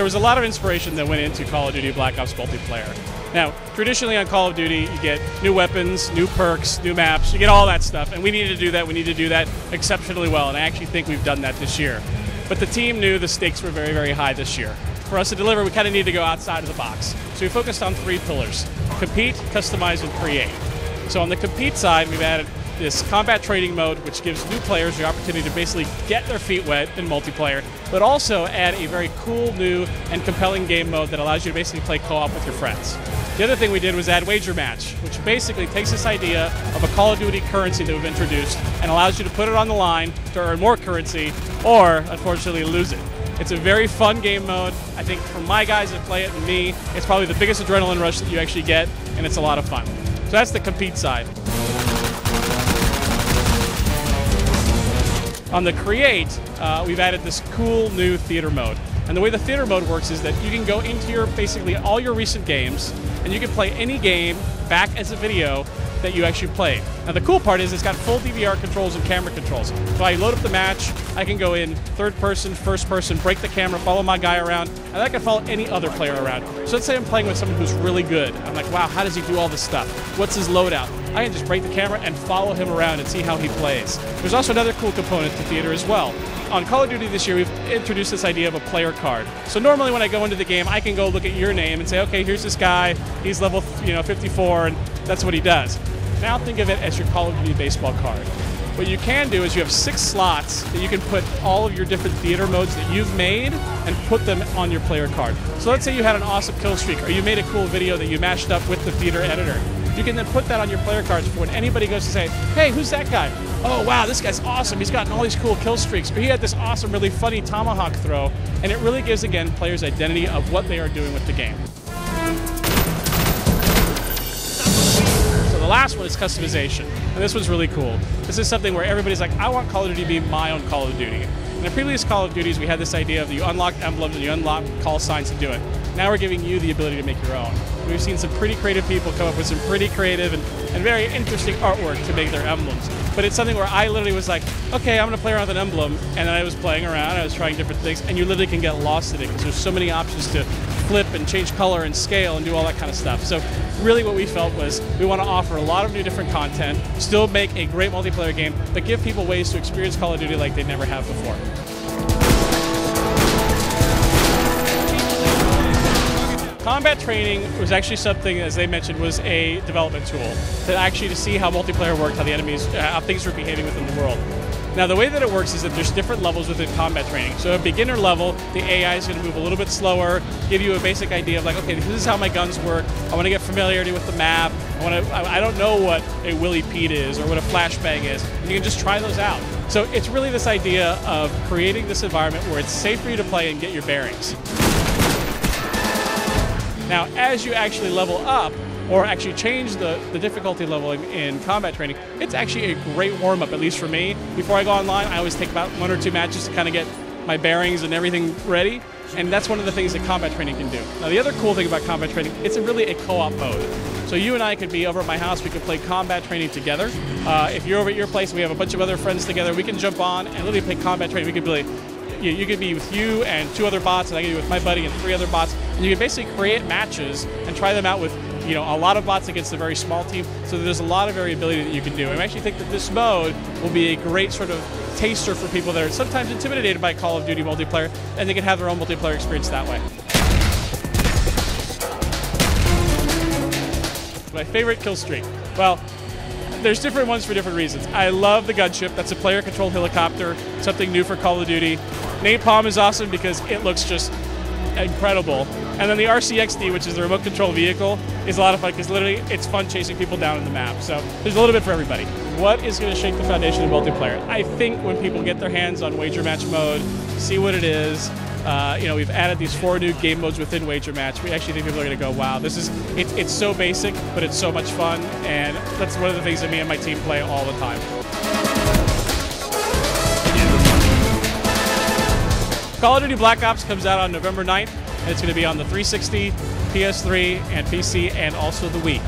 there was a lot of inspiration that went into Call of Duty Black Ops multiplayer. Now, traditionally on Call of Duty, you get new weapons, new perks, new maps, you get all that stuff, and we needed to do that. We need to do that exceptionally well, and I actually think we've done that this year. But the team knew the stakes were very, very high this year. For us to deliver, we kind of need to go outside of the box. So we focused on 3 pillars: compete, customize, and create. So on the compete side, we've added this combat training mode, which gives new players the opportunity to basically get their feet wet in multiplayer, but also add a very cool, new, and compelling game mode that allows you to basically play co-op with your friends. The other thing we did was add Wager Match, which basically takes this idea of a Call of Duty currency that we've introduced and allows you to put it on the line to earn more currency or, unfortunately, lose it. It's a very fun game mode. I think for my guys that play it and me, it's probably the biggest adrenaline rush that you actually get, and it's a lot of fun. So that's the compete side. On the create, we've added this cool new theater mode. And the way the theater mode works is that you can go into your basically all your recent games, and you can play any game back as a video that you actually played. Now the cool part is it's got full DVR controls and camera controls. So I load up the match, I can go in third person, first person, break the camera, follow my guy around, and I can follow any other player around. So let's say I'm playing with someone who's really good. I'm like, wow, how does he do all this stuff? What's his loadout? I can just break the camera and follow him around and see how he plays. There's also another cool component to theater as well. On Call of Duty this year, we've introduced this idea of a player card. So normally when I go into the game, I can go look at your name and say, okay, here's this guy, he's level 54, and that's what he does. Now think of it as your Call of Duty baseball card. What you can do is you have 6 slots that you can put all of your different theater modes that you've made and put them on your player card. So let's say you had an awesome kill streak, or you made a cool video that you mashed up with the theater editor. You can then put that on your player cards for when anybody goes to say, hey, who's that guy? Oh, wow, this guy's awesome. He's gotten all these cool kill streaks. Or he had this awesome, really funny tomahawk throw. And it really gives, again, players identity of what they are doing with the game. So the last one is customization. And this one's really cool. This is something where everybody's like, I want Call of Duty to be my own Call of Duty. In the previous Call of Duties, we had this idea of you unlock emblems and you unlock call signs to do it. Now we're giving you the ability to make your own. We've seen some pretty creative people come up with some pretty creative and very interesting artwork to make their emblems. But it's something where I literally was like, okay, I'm going to play around with an emblem, and then I was playing around, I was trying different things, and you literally can get lost in it because there's so many options to flip and change color and scale and do all that kind of stuff. So really what we felt was we want to offer a lot of new different content, still make a great multiplayer game, but give people ways to experience Call of Duty like they never have before. Combat training was actually something, as they mentioned, was a development tool to see how multiplayer worked, how the enemies, how things were behaving within the world. Now the way that it works is that there's different levels within combat training. So at beginner level, the AI is going to move a little bit slower, give you a basic idea of like, okay, this is how my guns work. I want to get familiarity with the map. I don't know what a Willy Pete is or what a flashbang is. And you can just try those out. So it's really this idea of creating this environment where it's safe for you to play and get your bearings. Now, as you actually level up, or actually change the difficulty level in combat training, it's actually a great warm-up, at least for me. Before I go online, I always take about 1 or 2 matches to kind of get my bearings and everything ready, and that's one of the things that combat training can do. Now, the other cool thing about combat training, it's really a co-op mode. So you and I could be over at my house, we could play combat training together. If you're over at your place and we have a bunch of other friends together, we can jump on and literally play combat training. We could be like, you could be with you and 2 other bots, and I could be with my buddy and 3 other bots, and you can basically create matches and try them out with a lot of bots against a very small team. So there's a lot of variability that you can do. And I actually think that this mode will be a great sort of taster for people that are sometimes intimidated by Call of Duty multiplayer, and they can have their own multiplayer experience that way. My favorite kill streak. Well, there's different ones for different reasons. I love the gunship. That's a player-controlled helicopter, something new for Call of Duty. Napalm is awesome because it looks just incredible. And then the RCXD, which is the remote control vehicle, is a lot of fun because literally it's fun chasing people down in the map. So there's a little bit for everybody. What is going to shake the foundation of multiplayer? I think when people get their hands on Wager Match mode, see what it is. We've added these 4 new game modes within Wager Match. We actually think people are going to go, wow, it's so basic, but it's so much fun. And that's one of the things that me and my team play all the time. Call of Duty Black Ops comes out on November 9th. And it's going to be on the 360, PS3, and PC, and also the Wii.